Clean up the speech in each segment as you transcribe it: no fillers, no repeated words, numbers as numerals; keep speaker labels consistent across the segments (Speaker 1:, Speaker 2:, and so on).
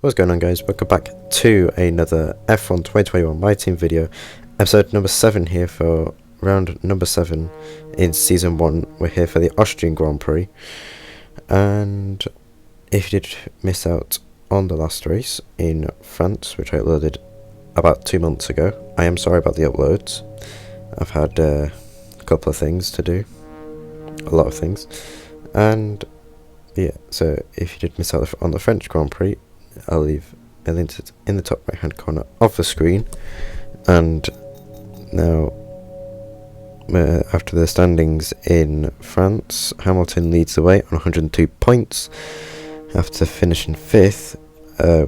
Speaker 1: What's going on, guys? Welcome back to another F1 2021 My Team video, episode number 7 here for round number 7 in season 1. We're here for the Austrian Grand Prix, and if you did miss out on the last race in France, which I uploaded about 2 months ago, I am sorry about the uploads. I've had a couple of things to do, a lot of things, and yeah, so if you did miss out on the French Grand Prix, I'll leave a link in the top right hand corner of the screen. And now, after the standings in France, Hamilton leads the way on 102 points after finishing 5th,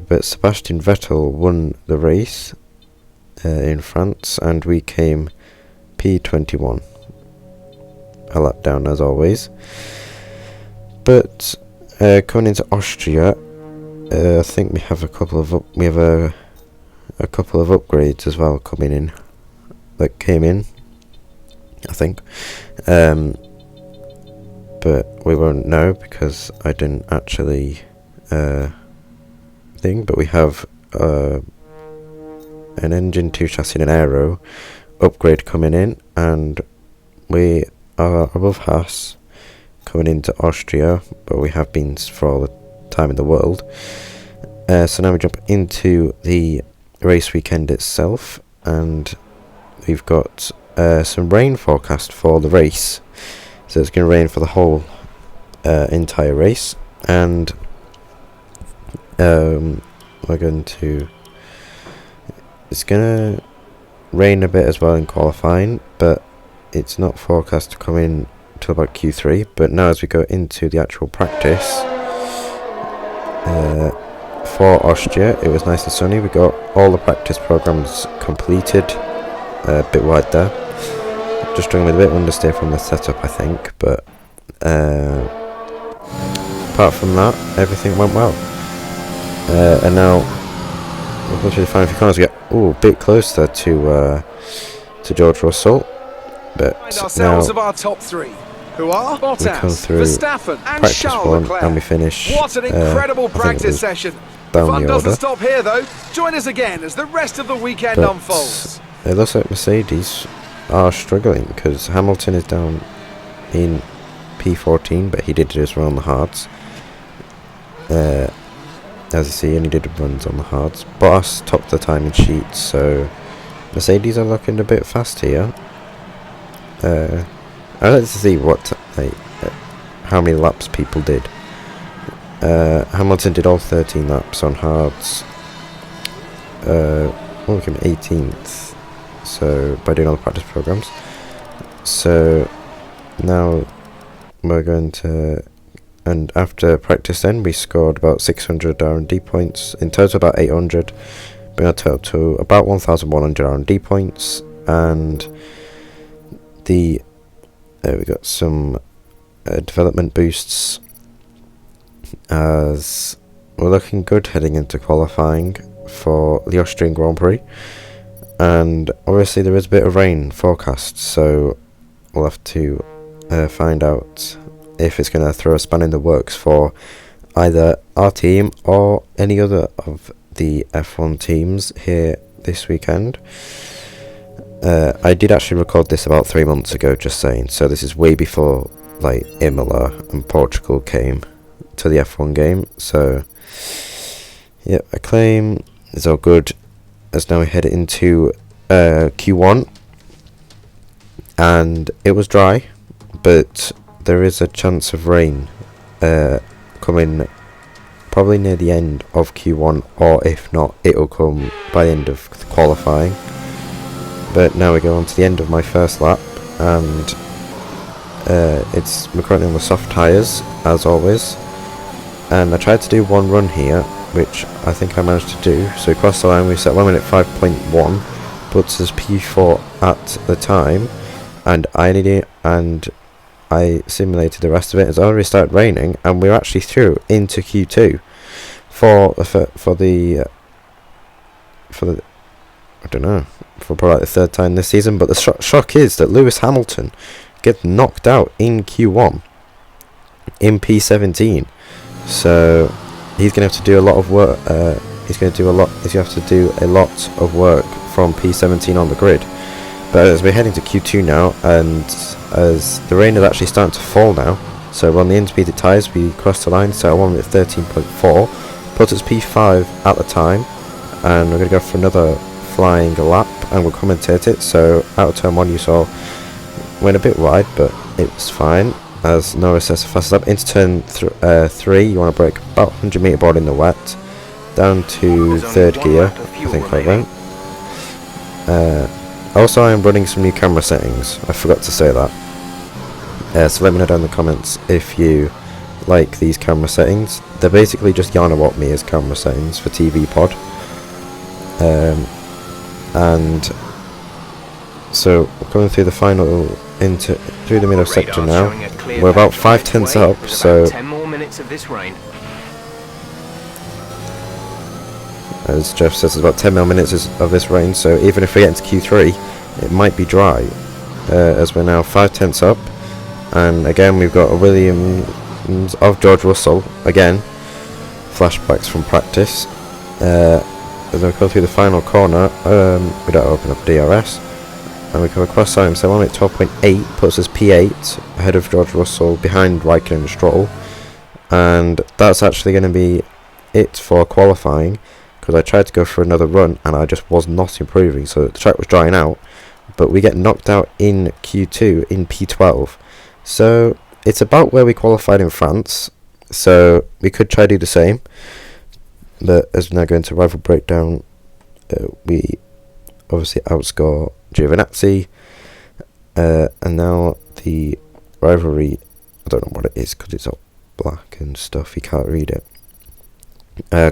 Speaker 1: but Sebastian Vettel won the race in France, and we came P21, a lap down as always. But coming into Austria, I think we have a couple of upgrades as well coming in, that came in, I think, but we won't know because I didn't actually think. But we have an engine, 2 chassis and an aero upgrade coming in, and we are above Haas coming into Austria, but we have been for all the time in the world. So now we jump into the race weekend itself, and we've got some rain forecast for the race. So it's going to rain for the whole entire race, and we're going to, it's going to rain a bit as well in qualifying, but it's not forecast to come in till about Q3. But now as we go into the actual practice for Austria, it was nice and sunny. We got all the practice programs completed. A bit wide there, just struggling with a bit of understeer from the setup, I think, but apart from that, everything went well. And now we'll go to the final few corners. We get a bit closer to George Russell, but now
Speaker 2: of our top 3, who are Bottas,
Speaker 1: we come through
Speaker 2: Verstappen and
Speaker 1: practice
Speaker 2: Charles
Speaker 1: 1
Speaker 2: Leclerc.
Speaker 1: and we finish.
Speaker 2: What an incredible practice session!
Speaker 1: Down
Speaker 2: Fun
Speaker 1: the
Speaker 2: doesn't
Speaker 1: order.
Speaker 2: stop here though. Join us again as the rest of the weekend
Speaker 1: But
Speaker 2: unfolds.
Speaker 1: it looks like Mercedes are struggling because Hamilton is down in P14, but he did his run on the hards. As you see, he only did runs on the hards. Bottas topped the timing sheet, so Mercedes are looking a bit fast here. I'd like to see how many laps people did. Hamilton did all 13 laps on hards. We came 18th, so by doing all the practice programs. So now we're going to, and after practice then we scored about 600 R&D points, in total about 800, bring our total to about 1,100 R&D points, and we got some development boosts as we're looking good heading into qualifying for the Austrian Grand Prix. And obviously there is a bit of rain forecast, so we'll have to find out if it's going to throw a span in the works for either our team or any other of the F1 teams here this weekend. I did actually record this about 3 months ago, just saying, so this is way before like Imola and Portugal came to the F1 game. So yeah, acclaim is all good as now we head into Q1, and it was dry, but there is a chance of rain coming probably near the end of Q1, or if not, it'll come by the end of qualifying. But now we go on to the end of my first lap, and we're currently on the soft tyres as always, and I tried to do one run here, which I think I managed to do. So we crossed the line, we set 1 minute 5.1, puts us P4 at the time, and I simulated the rest of it. It's already started raining, and we're actually through into Q2 for the I don't know, for probably like the 3rd time this season. But the shock is that Lewis Hamilton gets knocked out in Q1 in P17. So he's going to have to do a lot of work. He's going to do a lot. He's going to have to do a lot of work from P17 on the grid. But as we're heading to Q2 now, and as the rain is actually starting to fall now, so we're on the intermediate tyres, we crossed the line, so 1 minute 13.4, puts us P5 at the time, and we're going to go for another flying lap, and we'll commentate it. So out of turn 1 you saw went a bit wide, but it's fine, as Norris has fast up. Into turn 3, you want to brake about 100 metre board in the wet, down to 3rd gear, I think I went. Also, I am running some new camera settings. I forgot to say that. So let me know down in the comments if you like these camera settings. They're basically just Yana What Me as camera settings for TV Pod. And so we're coming through the final through the middle section now. We're about 5 tenths up, so
Speaker 3: 10 more minutes of this rain.
Speaker 1: As Jeff says, it's about 10 more minutes of this rain, so even if we get into Q3, it might be dry, as we're now 5 tenths up. And again, we've got a Williams of George Russell, again, flashbacks from practice. As we go through the final corner, we don't open up DRS, and we come across time, so 1 minute 12.8 puts us P8, ahead of George Russell, behind Raikkonen and Stroll. And that's actually going to be it for qualifying, because I tried to go for another run and I just was not improving, so the track was drying out. But we get knocked out in Q2 in P12, so it's about where we qualified in France, so we could try to do the same. But as we now go into rival breakdown, we obviously outscore Giovinazzi, and now the rivalry, I don't know what it is because it's all black and stuff, you can't read it.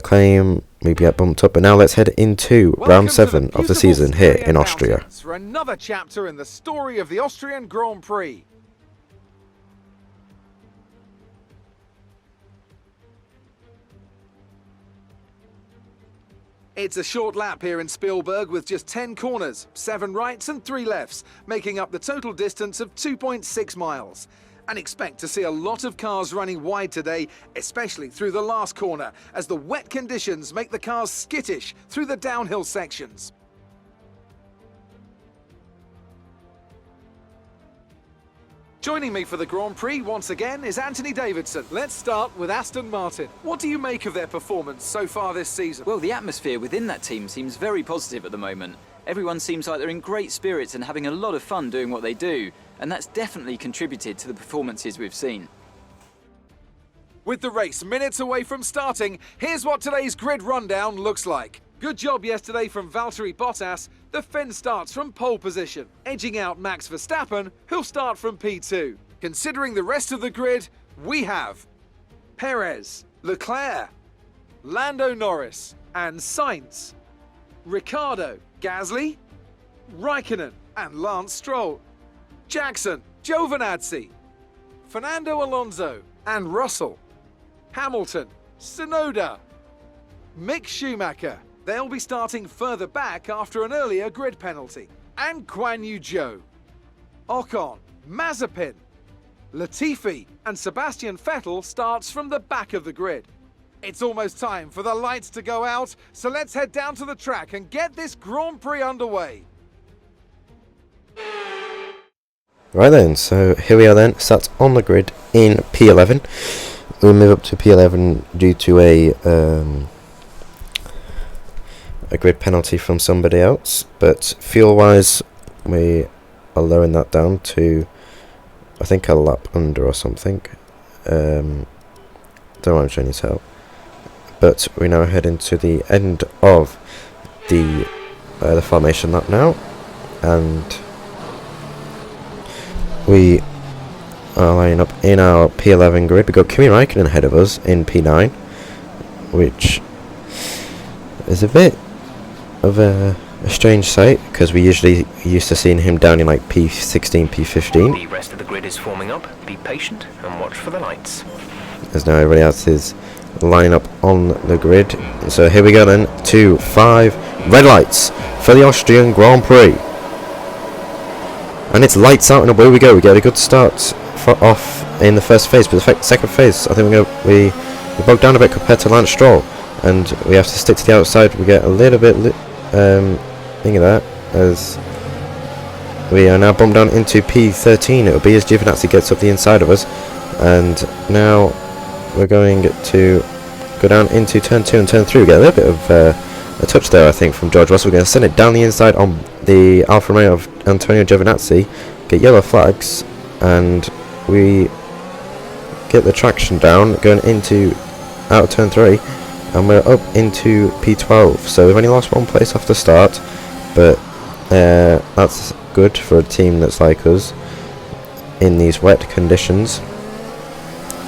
Speaker 1: Claim we get bumped up, but now let's head into round 7 of the season here in Austria.
Speaker 2: For another chapter in the story of the Austrian Grand Prix. It's a short lap here in Spielberg with just 10 corners, 7 rights and 3 lefts, making up the total distance of 2.6 miles. And expect to see a lot of cars running wide today, especially through the last corner, as the wet conditions make the cars skittish through the downhill sections. Joining me for the Grand Prix once again is Anthony Davidson. Let's start with Aston Martin. What do you make of their performance so far this season?
Speaker 4: Well, the atmosphere within that team seems very positive at the moment. Everyone seems like they're in great spirits and having a lot of fun doing what they do, and that's definitely contributed to the performances we've seen.
Speaker 2: With the race minutes away from starting, here's what today's grid rundown looks like. Good job yesterday from Valtteri Bottas. The Finn starts from pole position, edging out Max Verstappen, who'll start from P2. Considering the rest of the grid, we have Perez, Leclerc, Lando Norris, and Sainz, Ricciardo, Gasly, Raikkonen, and Lance Stroll, Jackson, Giovinazzi, Fernando Alonso, and Russell, Hamilton, Tsunoda, Mick Schumacher. They'll be starting further back after an earlier grid penalty. And Guan Yu Zhou, Ocon, Mazepin, Latifi, and Sebastian Vettel starts from the back of the grid. It's almost time for the lights to go out, so let's head down to the track and get this Grand Prix underway.
Speaker 1: Right then, so here we are then, sat on the grid in P11. We'll move up to P11 due to a grid penalty from somebody else, but fuel wise we are lowering that down to I think a lap under or something. Don't know I'm showing you how, but we now head into the end of the formation lap now, and we are lining up in our P11 grid. We've got Kimi Raikkonen ahead of us in P9, which is a bit of a strange sight, because we usually used to seeing him down in like P16, P15.
Speaker 3: The rest of the grid is forming up. Be patient and watch for the lights.
Speaker 1: As now everybody else is lining up on the grid. So here we go then, 2, 5, red lights for the Austrian Grand Prix. And it's lights out and away we go. We get a good start off in the first phase, but the second phase I think we we bogged down a bit compared to Lance Stroll, and we have to stick to the outside. We get a little bit thing of that, as we are now bumped down into P13. It'll be as Giovinazzi gets up the inside of us, and now we're going to go down into turn 2 and turn 3. We get a little bit of a touch there, I think, from George Russell. We're going to send it down the inside on the Alfa Romeo of Antonio Giovinazzi, get yellow flags, and we get the traction down, going into out of turn 3, and we're up into P12. So we've only lost 1 place off the start, but that's good for a team that's like us in these wet conditions.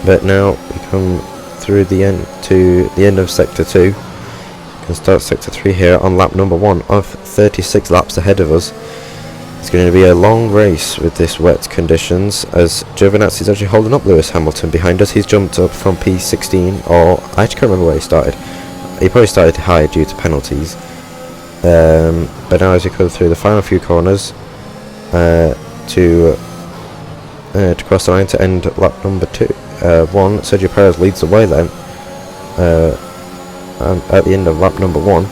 Speaker 1: But now we come through the end to the end of sector 2. We can start sector 3 here on lap number 1 of 36 laps ahead of us. It's going to be a long race with this wet conditions, as Giovinazzi is actually holding up Lewis Hamilton behind us. He's jumped up from P16, or I actually can't remember where he started. He probably started high due to penalties. But now as we go through the final few corners to cross the line to end lap number 1, Sergio Perez leads the way then at the end of lap number 1,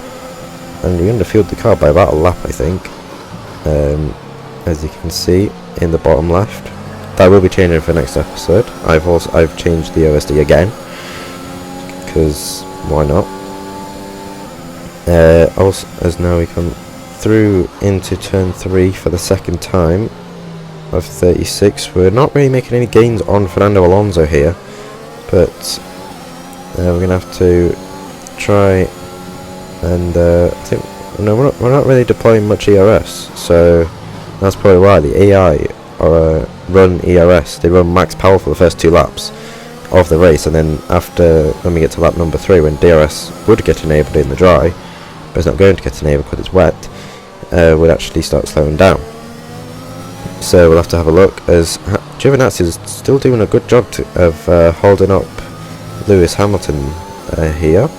Speaker 1: and we underfield the car by about a lap, I think. As you can see in the bottom left. That will be changing for next episode. I've changed the OSD again, because why not? Also, as now we come through into turn 3 for the second time of 36. We're not really making any gains on Fernando Alonso here, but we're gonna have to try and I think no, we're not really deploying much ERS, so that's probably why the AI run ERS. They run max power for the first 2 laps of the race, and then when we get to lap number 3, when DRS would get enabled in the dry, but it's not going to get enabled because it's wet, would actually start slowing down. So we'll have to have a look, as Giovinazzi is still doing a good job of holding up Lewis Hamilton here,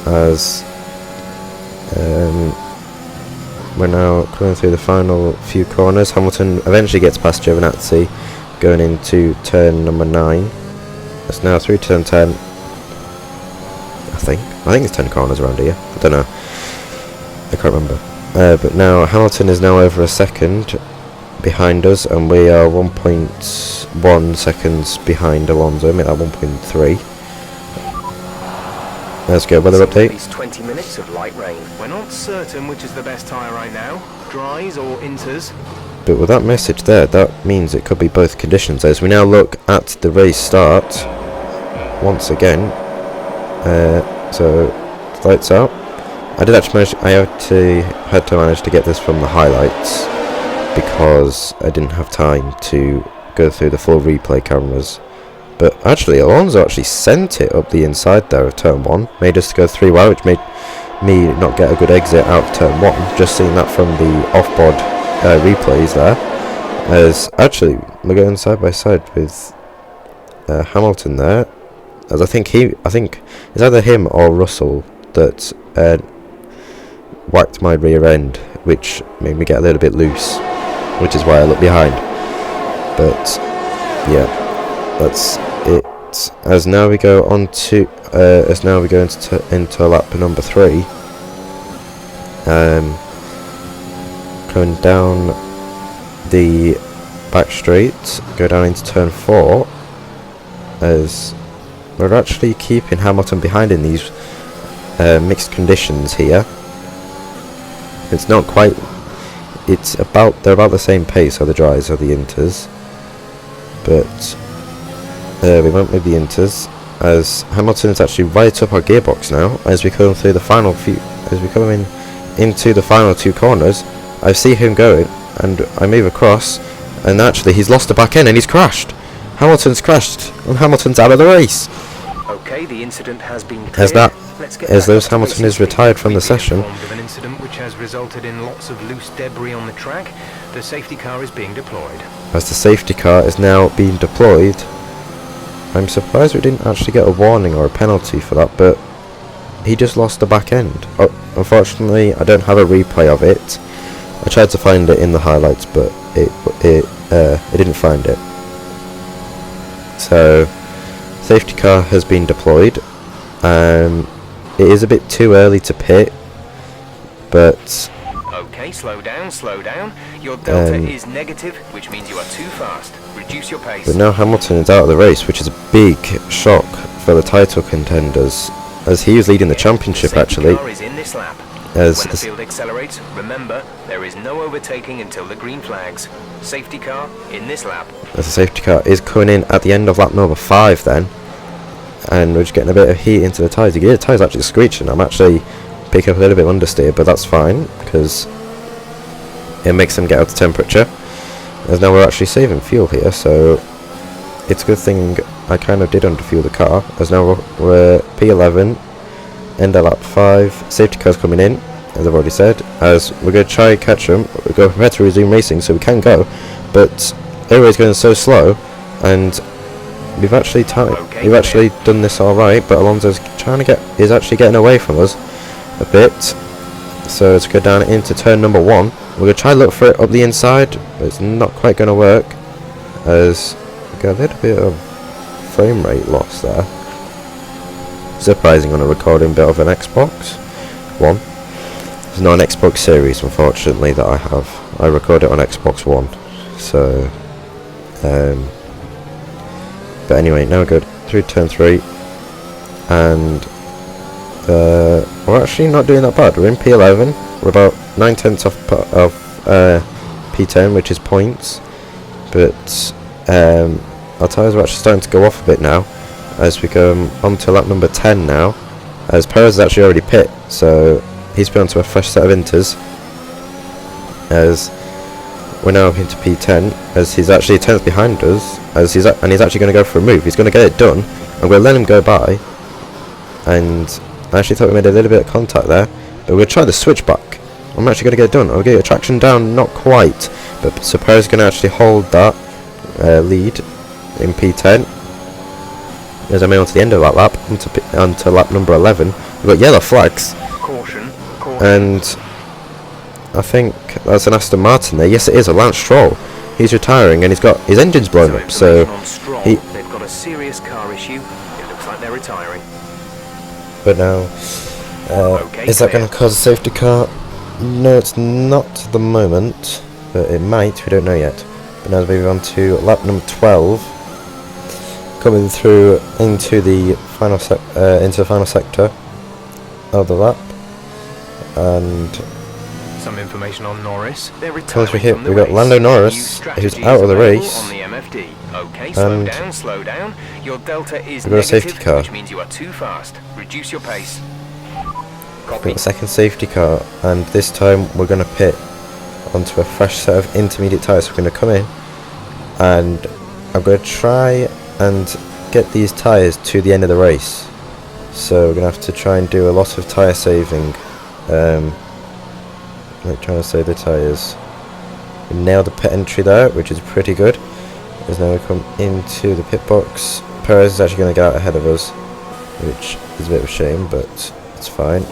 Speaker 1: as we're now coming through the final few corners. Hamilton eventually gets past Giovinazzi, going into turn number 9. It's now through turn 10. I think it's 10 corners around here. I don't know. I can't remember. But now Hamilton is now over a second behind us, and we are 1.1 seconds behind Alonso. Make that 1.3. Let's go, weather update.
Speaker 3: At least 20 minutes of light rain. We're not certain which is the best tyre right now, dries or inters.
Speaker 1: But with that message there, that means it could be both conditions. As we now look at the race start once again. So lights out. I did actually had to manage to get this from the highlights, because I didn't have time to go through the full replay cameras. But actually, Alonso actually sent it up the inside there of turn 1, made us go 3 wide, which made me not get a good exit out of turn 1. Just seeing that from the off-board replays there, as actually we're going side by side with Hamilton there, as I think it's either him or Russell that whacked my rear end, which made me get a little bit loose, which is why I look behind. But yeah, that's it. As now we go on to into lap number 3, going down the back straight, go down into turn 4, as we're actually keeping Hamilton behind in these mixed conditions here. It's not quite, they're about the same pace, are the dries or the inters, but we went with the inters, as Hamilton is actually right up our gearbox now. As we come through the final into the final 2 corners, I see him going, and I move across, and actually he's lost the back end and he's crashed. Hamilton's crashed, and Hamilton's out of the race.
Speaker 3: Okay, the incident has been cleared.
Speaker 1: As Lewis Hamilton is retired from the session.
Speaker 3: Of an incident which has resulted in lots of loose debris on the track. The safety car is being deployed. As the safety car is now being deployed, I'm surprised we didn't actually get a warning or a penalty for that, but he just lost the back end. Unfortunately, I don't have a replay of it. I tried to find it in the highlights, but it didn't find it. So
Speaker 1: Safety car has been deployed. It is a bit too early to pit, but
Speaker 3: okay, slow down. Your delta is negative, which means you are too fast. Reduce your pace.
Speaker 1: But now Hamilton is out of the race, which is a big shock for the title contenders, as he was leading the championship actually.
Speaker 3: Car is in this lap.
Speaker 1: As
Speaker 3: when the field accelerates, remember, there is no overtaking until the green flags. Safety car in this lap.
Speaker 1: As the safety car is coming in at the end of lap number 5 then, and we're just getting a bit of heat into the tyres. You can hear the tyres actually screeching. I'm actually picking up a little bit of understeer, but that's fine, because it makes them get out of temperature. As now we're actually saving fuel here, so it's a good thing I kind of did underfuel the car. As now we're P11, end of lap 5, safety car's coming in, as I've already said, as we're going to try and catch them. We're going to prepare to resume racing, so we can go, but everybody's going so slow, and we've actually done this alright, but Alonso's is actually getting away from us a bit. So let's go down into turn number 1. We're going to try and look for it up the inside, but it's not quite going to work, as we got a little bit of frame rate loss there. Surprising on a recording bit of an Xbox One. It's not an Xbox Series, unfortunately, that I have. I record it on Xbox One. So, but anyway, now we're good through turn 3, and we're actually not doing that bad. We're in P11. We're about 9/10 of P10, which is points. But our tyres are actually starting to go off a bit now, as we come on to lap number 10 now, as Perez has actually already pit, so he's put onto a fresh set of inters, as we're now up into P10, as he's actually a tenth behind us, he's actually going to go for a move. He's going to get it done. I'm going to let him go by, and I actually thought we made a little bit of contact there, but we're going to try the switchback. I'm actually going to get it done. I'll get a traction down, not quite, but so Perez is going to actually hold that lead in P10. As I made on to the end of that lap, onto lap number 11, we've got yellow flags.
Speaker 3: Caution.
Speaker 1: And I think that's an Aston Martin there. Yes, it is a Lance Stroll. He's retiring and he's got his engine's blown up. So
Speaker 3: they've got a serious car issue. It looks like they're retiring.
Speaker 1: But now, is that going to cause a safety car? No, it's not at the moment, but it might. We don't know yet. But now we move on to lap number 12. Coming through into the final sector of the lap, and
Speaker 3: some information on Norris.
Speaker 1: Coming through here, we've got Lando Norris, who's out of the race,
Speaker 3: on the MFD. Okay,
Speaker 1: and
Speaker 3: slow down. Your delta is
Speaker 1: we've got a safety car,
Speaker 3: which means you are too fast. Reduce your pace.
Speaker 1: We've got a second safety car, and this time we're going to pit onto a fresh set of intermediate tyres. We're going to come in, and I'm going to try and get these tyres to the end of the race, so we're going to have to try and do a lot of tyre saving, like trying to save the tyres. We nailed the pit entry there, which is pretty good, as now we come into the pit box. Perez is actually going to get out ahead of us, which is a bit of a shame, but it's fine.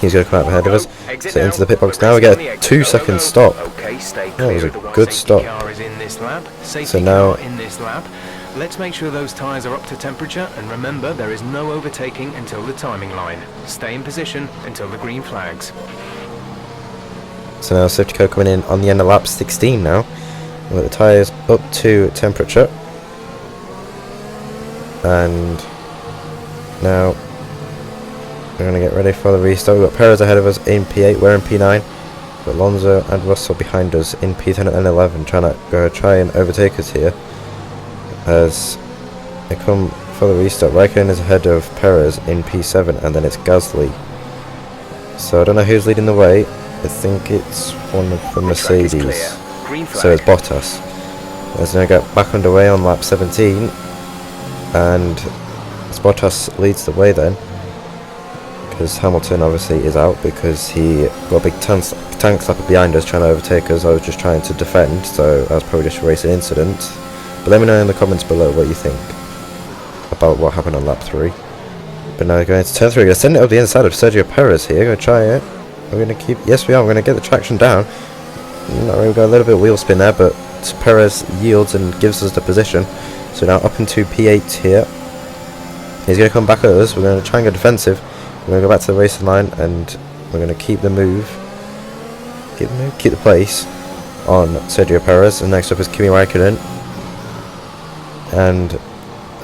Speaker 1: He's going to come out ahead of us, so into the pit box now. We get a 2-second stop. That was a good stop. So now
Speaker 3: let's make sure those tyres are up to temperature, and remember, there is no overtaking until the timing line. Stay in position until the green flags.
Speaker 1: So now safety car coming in on the end of lap 16 now. We've got the tyres up to temperature, and now we're going to get ready for the restart. We've got Perez ahead of us in P8, we're in P9. We've got Alonso and Russell behind us in P10 and 11, trying to try and overtake us here. As they come for the restart, Raikkonen is ahead of Perez in P7, and then it's Gasly. So I don't know who's leading the way. I think it's one of the Mercedes. So it's Bottas. As now get back underway on lap 17, and Bottas leads the way then, because Hamilton obviously is out because he got a big tank slapper behind us trying to overtake us. I was just trying to defend, so that was probably just a racing incident. But let me know in the comments below what you think about what happened on lap 3. But now we're going to turn 3. We're going to send it up the inside of Sergio Perez here. Going to try it. We're going to keep. Yes, we are. We're going to get the traction down. Not really, we've got a little bit of wheel spin there, but Perez yields and gives us the position. So now up into P8 here. He's going to come back at us. We're going to try and go defensive. We're going to go back to the racing line, and we're going to keep the move. Keep the place on Sergio Perez. And next up is Kimi Raikkonen. And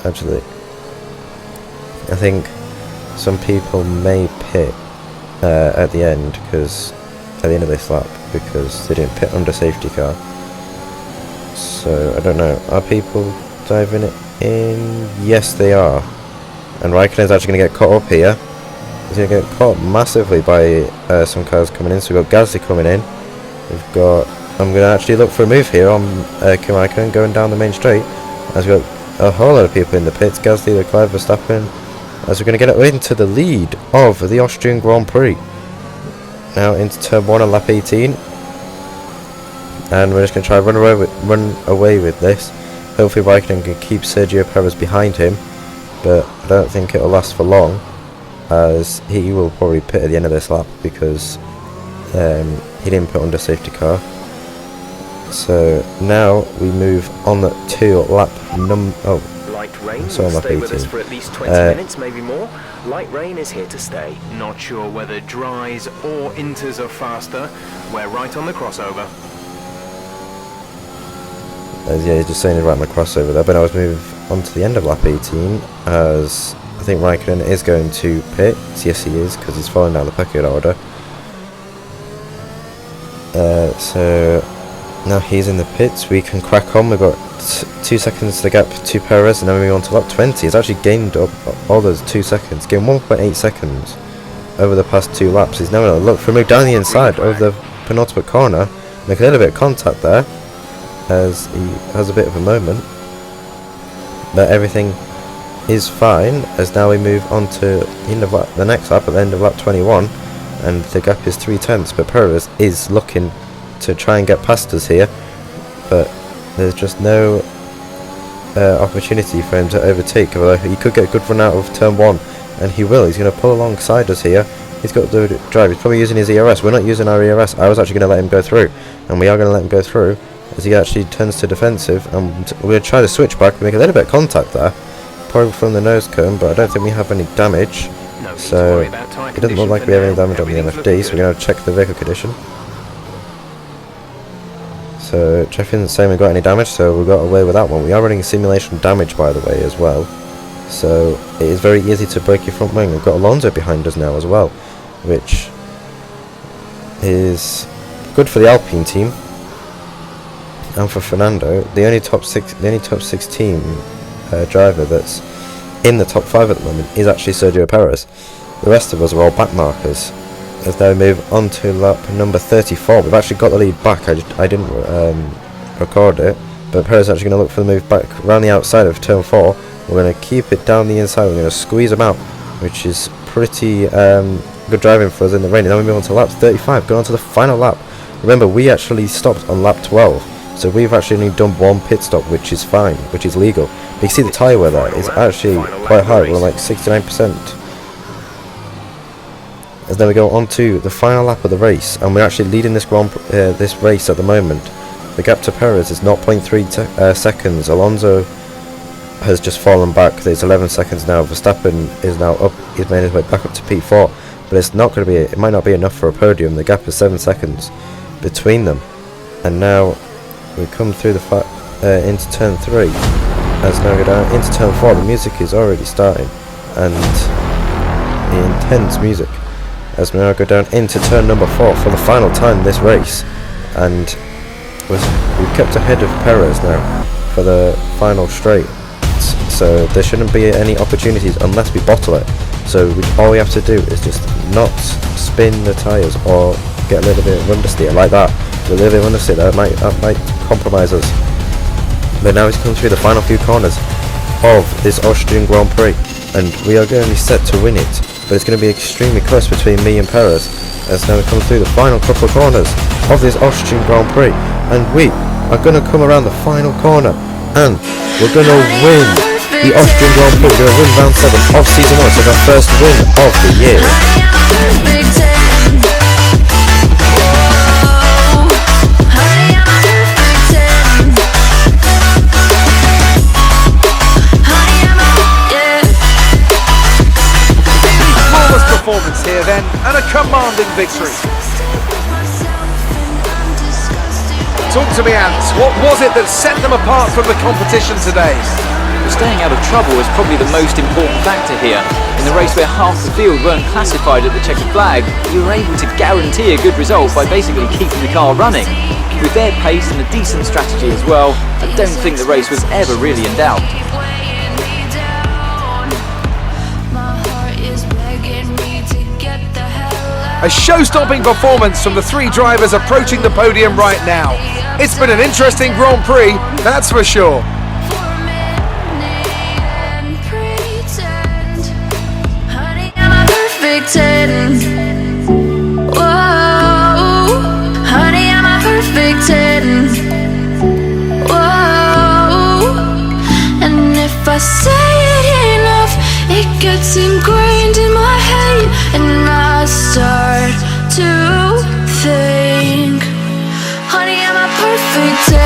Speaker 1: actually, I think some people may pit at the end of this lap, because they didn't pit under safety car. So I don't know, are people diving it in? Yes, they are. And Raikkonen's actually going to get caught up here. He's going to get caught massively by some cars coming in. So we've got Gasly coming in. I'm going to actually look for a move here on Kimi Raikkonen going down the main straight, as we've got a whole lot of people in the pits. Gasly, Leclerc, Verstappen, as we're going to get into the lead of the Austrian Grand Prix. Now into turn 1 on lap 18. And we're just going to try run away with this. Hopefully Raikkonen can keep Sergio Perez behind him, but I don't think it'll last for long, as he will probably pit at the end of this lap, because he didn't put under safety car. So now we move on to lap
Speaker 3: Light rain will stay with us for at least 20 minutes, maybe more. Light rain is here to stay. Not sure whether dries or inters are faster. We're right on the crossover.
Speaker 1: Yeah, he's just saying he's right on the crossover there. But now let's move on to the end of lap 18, as I think Raikkonen is going to pit. Yes, he is, because he's falling down the pecking order. So now he's in the pits. We can crack on. We've got 2 seconds to the gap to Perez, and then we move on to lap 20. He's actually gained up all those 2 seconds, gained 1.8 seconds over the past 2 laps. He's now going to look for a move down the inside over the penultimate corner, make a little bit of contact there, as he has a bit of a moment, but everything is fine, as now we move on to the next lap at the end of lap 21, and the gap is 3/10. But Perez is looking to try and get past us here, but there's just no opportunity for him to overtake, although he could get a good run out of turn 1, and he will. He's going to pull alongside us here. He's got the drive. He's probably using his ERS. We're not using our ERS. I was actually going to let him go through, and we are going to let him go through, as he actually turns to defensive, and we're going to try to switch back. We make a little bit of contact there, probably from the nose cone, but I don't think we have any damage. So it doesn't look like we have any damage on the MFD, so we're going to check the vehicle condition. So Jeff isn't saying we got any damage, so we got away with that one. We are running simulation damage, by the way, as well, so it is very easy to break your front wing. We've got Alonso behind us now as well, which is good for the Alpine team. And for Fernando, the only top 16 driver that's in the top 5 at the moment is actually Sergio Perez. The rest of us are all back markers. As now we move on to lap number 34, we've actually got the lead back. I didn't record it, but Perez is actually going to look for the move back around the outside of turn 4. We're going to keep it down the inside. We're going to squeeze them out, which is pretty good driving for us in the rain. And then we move on to lap 35, going on to the final lap. Remember, we actually stopped on lap 12. So we've actually only done 1 pit stop, which is fine, which is legal. But you see the tyre wear there is actually quite high. We're like 69%. As then we go on to the final lap of the race, and we're actually leading this race at the moment. The gap to Perez is 0.3 seconds. Alonso has just fallen back. There's 11 seconds now. Verstappen is now up. He's made his way back up to P4, but it's not going to be. It might not be enough for a podium. The gap is 7 seconds between them, and now we come through into turn 3. As now we go down into turn 4, the music is already starting, and the intense music. As we now go down into turn number 4 for the final time this race, and we've kept ahead of Perez now for the final straight. So there shouldn't be any opportunities unless we bottle it. So all we have to do is just not spin the tyres or get a little bit of understeer like that. A little bit of understeer that might compromise us. But now he's come through the final few corners of this Austrian Grand Prix, and we are going to be set to win it. But it's going to be extremely close between me and Perez, as now we come through the final couple of corners of this Austrian Grand Prix, and we are going to come around the final corner, and we're going to win the Austrian Grand Prix. We're going to win round 7 of season 1, so our first win of the year.
Speaker 2: performance here then, and a commanding victory. Talk to me, Ants. What was it that set them apart from the competition today?
Speaker 4: Staying out of trouble is probably the most important factor here. In the race where half the field weren't classified at the checkered flag, you were able to guarantee a good result by basically keeping the car running. With their pace and a decent strategy as well, I don't think the race was ever really in doubt.
Speaker 2: A show-stopping performance from the three drivers approaching the podium right now. It's been an interesting Grand Prix, that's for sure.
Speaker 5: I say it enough, it gets ingrained in my head, and I start to think, honey, I'm a perfect 10.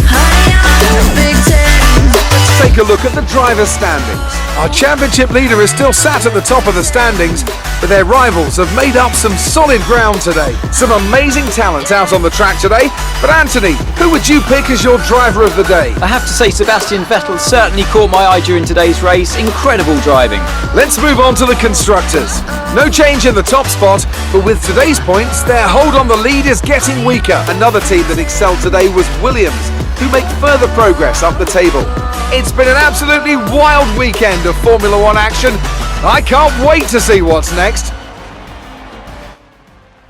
Speaker 5: Honey, I'm a perfect 10.
Speaker 2: Let's take a look at the driver's standings. Our championship leader is still sat at the top of the standings, but their rivals have made up some solid ground today. Some amazing talent out on the track today. But Anthony, who would you pick as your driver of the day?
Speaker 4: I have to say Sebastian Vettel certainly caught my eye during today's race. Incredible driving.
Speaker 2: Let's move on to the Constructors. No change in the top spot, but with today's points, their hold on the lead is getting weaker. Another team that excelled today was Williams, who make further progress up the table. It's been an absolutely wild weekend of Formula One action. I can't wait to see what's next.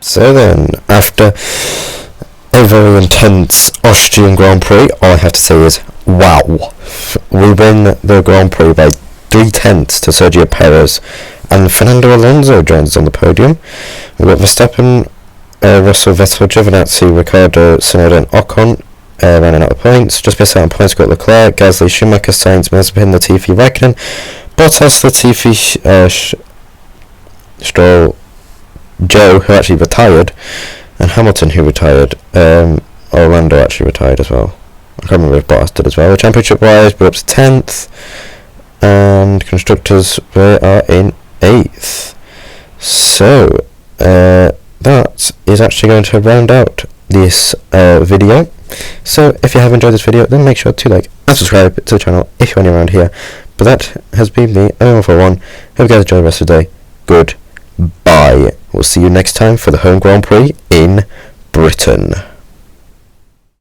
Speaker 1: So then, after a very intense Austrian Grand Prix, all I have to say is, wow. We win the Grand Prix by 3/10 to Sergio Perez, and Fernando Alonso joins us on the podium. We've got Verstappen, Russell, Vettel, Giovinazzi, Ricciardo, Tsunoda and Ocon running out of points. Just missing out on points, got Leclerc, Gasly, Schumacher, Sainz, Mazepin, Latifi, Raikkonen, Bottas, Latifi, Stroll, Joe, who actually retired, and Hamilton, who retired. Orlando actually retired as well. I can't remember if Bottas did as well. Championship wise, we're up to 10th, and Constructors, we are in 8th. So that is actually going to round out this video. So if you have enjoyed this video, then make sure to like and subscribe to the channel if you're new around here. But that has been me, Everyone41. Hope you guys enjoy the rest of the day. Goodbye. We'll see you next time for the home Grand Prix in Britain.